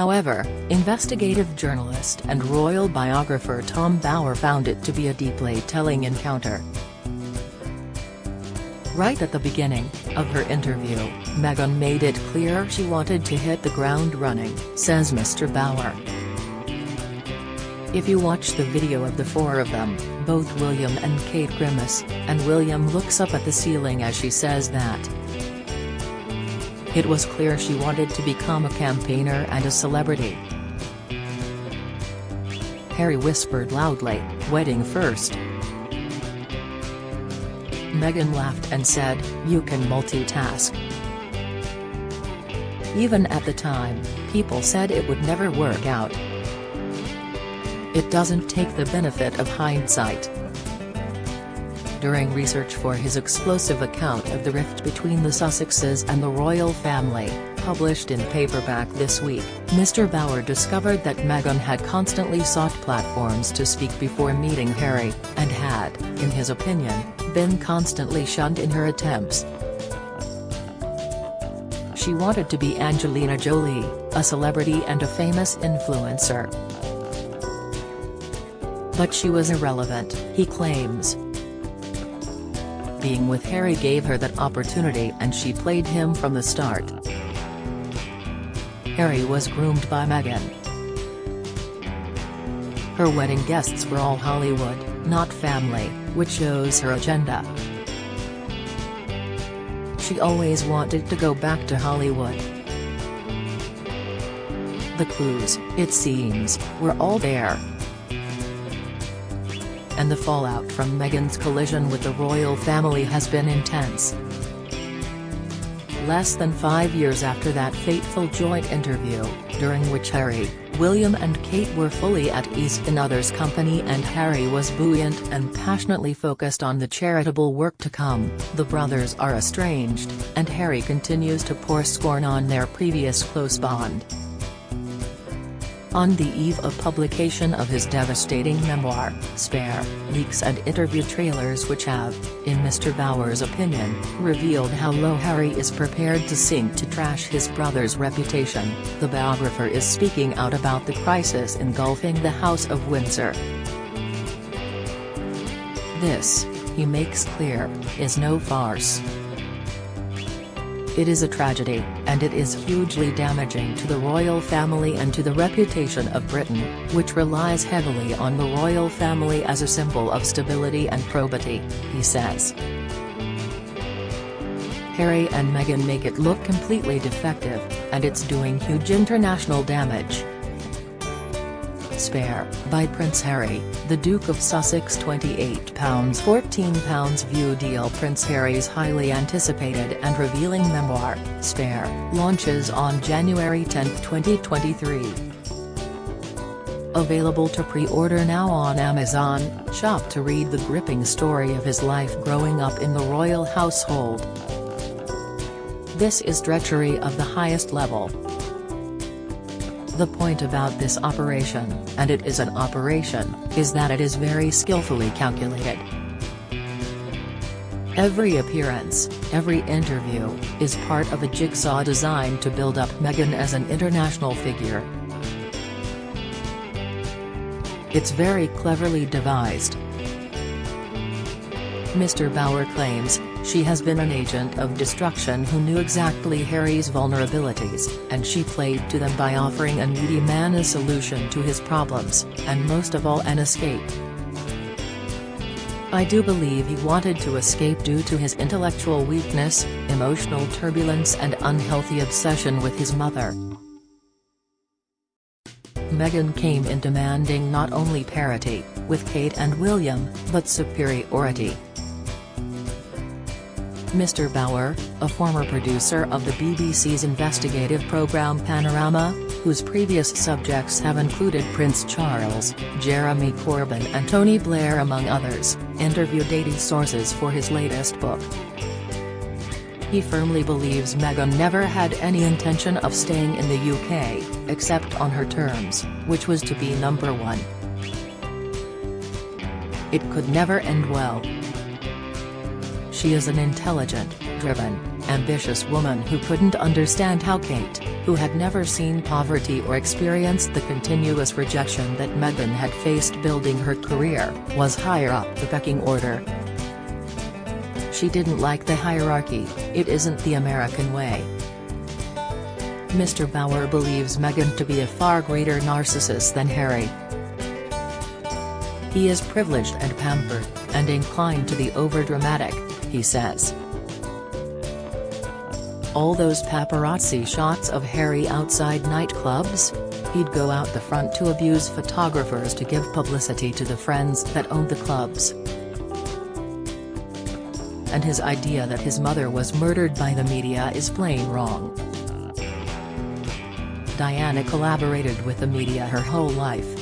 However, investigative journalist and royal biographer Tom Bower found it to be a deeply telling encounter. Right at the beginning of her interview, Meghan made it clear she wanted to hit the ground running, says Mr. Bower. If you watch the video of the four of them, both William and Kate grimace, and William looks up at the ceiling as she says that. It was clear she wanted to become a campaigner and a celebrity. Harry whispered loudly, "Wedding first." Meghan laughed and said, "You can multitask." Even at the time, people said it would never work out. It doesn't take the benefit of hindsight. During research for his explosive account of the rift between the Sussexes and the royal family, published in paperback this week, Mr. Bower discovered that Meghan had constantly sought platforms to speak before meeting Harry, and had, in his opinion, been constantly shunned in her attempts. She wanted to be Angelina Jolie, a celebrity and a famous influencer. But she was irrelevant, he claims. Being with Harry gave her that opportunity and she played him from the start. Harry was groomed by Meghan. Her wedding guests were all Hollywood, not family, which shows her agenda. She always wanted to go back to Hollywood. The clues, it seems, were all there. And the fallout from Meghan's collision with the royal family has been intense. Less than 5 years after that fateful joint interview, during which Harry, William and Kate were fully at ease in others' company and Harry was buoyant and passionately focused on the charitable work to come, the brothers are estranged, and Harry continues to pour scorn on their previous close bond. On the eve of publication of his devastating memoir, Spare, leaks and interview trailers which have, in Mr. Bower's opinion, revealed how low Harry is prepared to sink to trash his brother's reputation, the biographer is speaking out about the crisis engulfing the House of Windsor. This, he makes clear, is no farce. It is a tragedy, and it is hugely damaging to the royal family and to the reputation of Britain, which relies heavily on the royal family as a symbol of stability and probity, he says. Harry and Meghan make it look completely defective, and it's doing huge international damage. Spare, by Prince Harry, the Duke of Sussex £28.14 view deal. Prince Harry's highly anticipated and revealing memoir, Spare, launches on January 10, 2023. Available to pre-order now on Amazon. Shop to read the gripping story of his life growing up in the royal household. This is treachery of the highest level. The point about this operation, and it is an operation, is that it is very skillfully calculated. Every appearance, every interview, is part of a jigsaw designed to build up Meghan as an international figure. It's very cleverly devised. Mr. Bower claims, she has been an agent of destruction who knew exactly Harry's vulnerabilities, and she played to them by offering a needy man a solution to his problems, and most of all an escape. I do believe he wanted to escape due to his intellectual weakness, emotional turbulence and unhealthy obsession with his mother. Meghan came in demanding not only parity, with Kate and William, but superiority. Mr. Bower, a former producer of the BBC's investigative programme Panorama, whose previous subjects have included Prince Charles, Jeremy Corbyn and Tony Blair among others, interviewed 80 sources for his latest book. He firmly believes Meghan never had any intention of staying in the UK, except on her terms, which was to be #1. It could never end well. She is an intelligent, driven, ambitious woman who couldn't understand how Kate, who had never seen poverty or experienced the continuous rejection that Meghan had faced building her career, was higher up the pecking order. She didn't like the hierarchy. It isn't the American way. Mr. Bauer believes Meghan to be a far greater narcissist than Harry. He is privileged and pampered, and inclined to the overdramatic, he says. All those paparazzi shots of Harry outside nightclubs? He'd go out the front to abuse photographers to give publicity to the friends that owned the clubs. And his idea that his mother was murdered by the media is plain wrong. Diana collaborated with the media her whole life.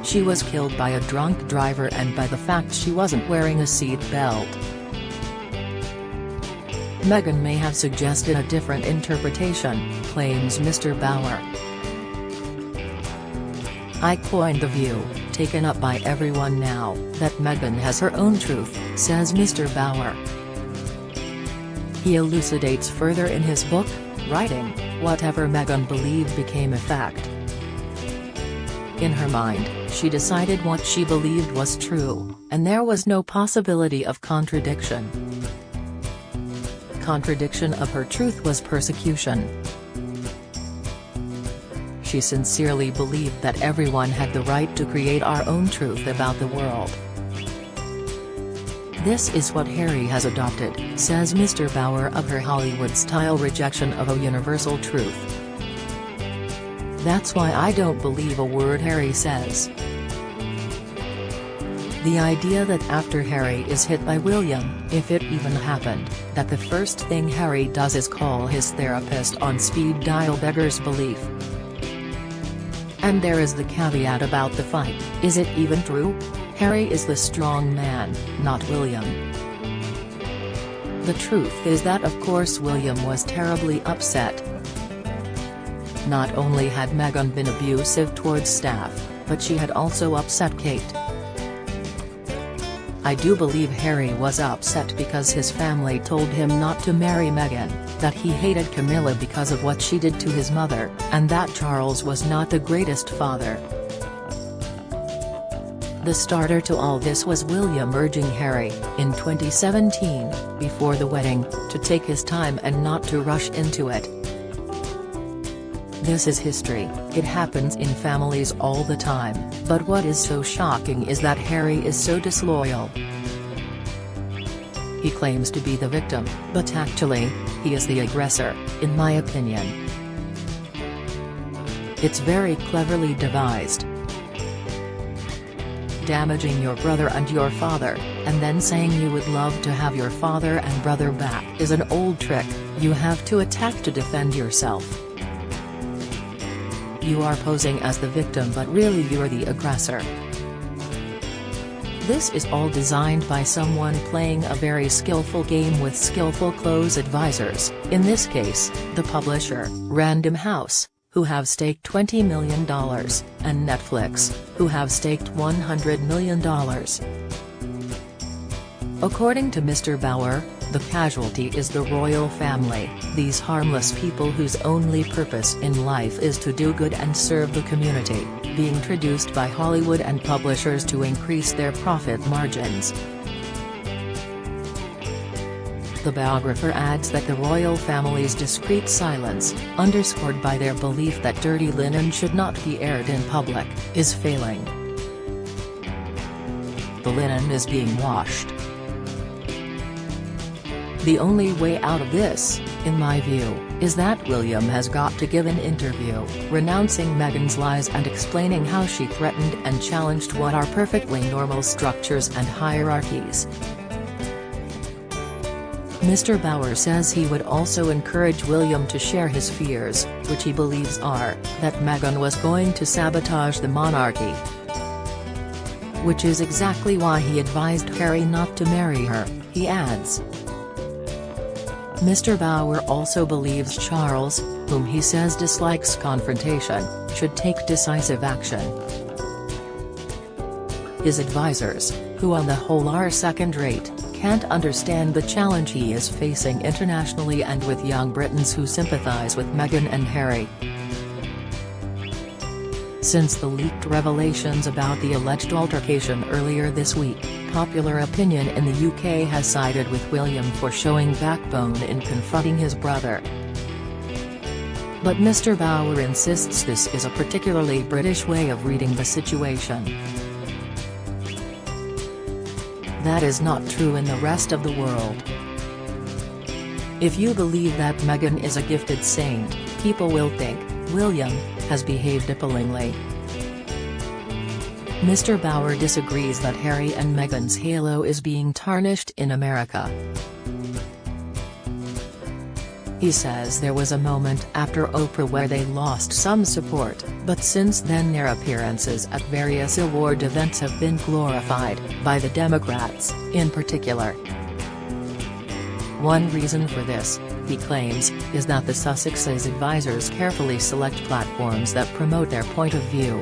She was killed by a drunk driver and by the fact she wasn't wearing a seat belt. Meghan may have suggested a different interpretation, claims Mr. Bauer. I coined the view, taken up by everyone now, that Meghan has her own truth, says Mr. Bauer. He elucidates further in his book, writing, whatever Meghan believed became a fact. In her mind, she decided what she believed was true, and there was no possibility of contradiction. Contradiction of her truth was persecution. She sincerely believed that everyone had the right to create our own truth about the world. This is what Harry has adopted, says Mr. Bauer of her Hollywood-style rejection of a universal truth. That's why I don't believe a word Harry says. The idea that after Harry is hit by William, if it even happened, that the first thing Harry does is call his therapist on speed dial beggars belief. And there is the caveat about the fight. Is it even true? Harry is the strong man, not William. The truth is that of course William was terribly upset. Not only had Meghan been abusive towards staff, but she had also upset Kate. I do believe Harry was upset because his family told him not to marry Meghan, that he hated Camilla because of what she did to his mother, and that Charles was not the greatest father. The starter to all this was William urging Harry, in 2017, before the wedding, to take his time and not to rush into it. This is history, it happens in families all the time, but what is so shocking is that Harry is so disloyal. He claims to be the victim, but actually, he is the aggressor, in my opinion. It's very cleverly devised. Damaging your brother and your father, and then saying you would love to have your father and brother back is an old trick. You have to attack to defend yourself. You are posing as the victim but really you're the aggressor. This is all designed by someone playing a very skillful game with skillful close advisors, in this case, the publisher, Random House, who have staked $20 million, and Netflix, who have staked $100 million. According to Mr. Bauer, the casualty is the royal family, these harmless people whose only purpose in life is to do good and serve the community, being traduced by Hollywood and publishers to increase their profit margins. The biographer adds that the royal family's discreet silence, underscored by their belief that dirty linen should not be aired in public, is failing. The linen is being washed. The only way out of this, in my view, is that William has got to give an interview, renouncing Meghan's lies and explaining how she threatened and challenged what are perfectly normal structures and hierarchies. Mr. Bauer says he would also encourage William to share his fears, which he believes are, that Meghan was going to sabotage the monarchy. Which is exactly why he advised Harry not to marry her, he adds. Mr. Bauer also believes Charles, whom he says dislikes confrontation, should take decisive action. His advisors, who on the whole are second-rate, can't understand the challenge he is facing internationally and with young Britons who sympathise with Meghan and Harry. Since the leaked revelations about the alleged altercation earlier this week, popular opinion in the UK has sided with William for showing backbone in confronting his brother. But Mr. Bauer insists this is a particularly British way of reading the situation. That is not true in the rest of the world. If you believe that Meghan is a gifted saint, people will think William has behaved appallingly. Mr. Bauer disagrees that Harry and Meghan's halo is being tarnished in America. He says there was a moment after Oprah where they lost some support, but since then their appearances at various award events have been glorified, by the Democrats, in particular. One reason for this, he claims, is that the Sussexes' advisors carefully select platforms that promote their point of view.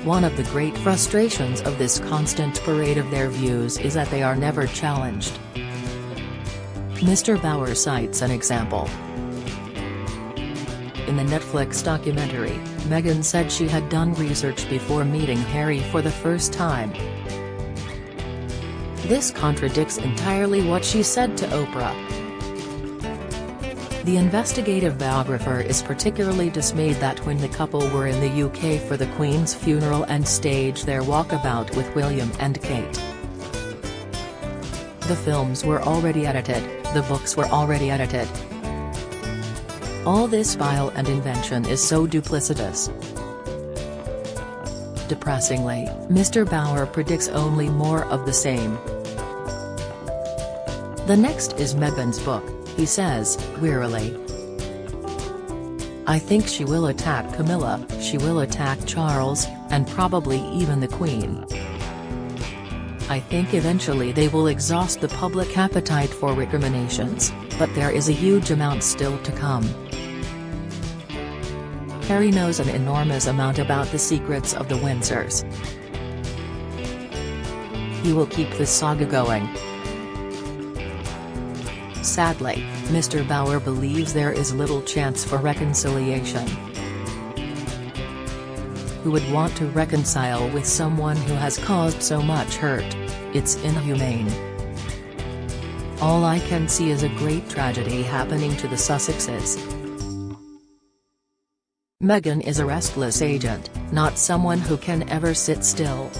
One of the great frustrations of this constant parade of their views is that they are never challenged. Mr. Bauer cites an example. In the Netflix documentary, Meghan said she had done research before meeting Harry for the first time. This contradicts entirely what she said to Oprah. The investigative biographer is particularly dismayed that when the couple were in the UK for the Queen's funeral and staged their walkabout with William and Kate, the films were already edited, the books were already edited. All this file and invention is so duplicitous. Depressingly, Mr. Bauer predicts only more of the same. The next is Meghan's book, he says, wearily. I think she will attack Camilla, she will attack Charles, and probably even the Queen. I think eventually they will exhaust the public appetite for recriminations, but there is a huge amount still to come. Harry knows an enormous amount about the secrets of the Windsors. He will keep this saga going. Sadly, Mr. Bauer believes there is little chance for reconciliation. Who would want to reconcile with someone who has caused so much hurt? It's inhumane. All I can see is a great tragedy happening to the Sussexes. Meghan is a restless agent, not someone who can ever sit still.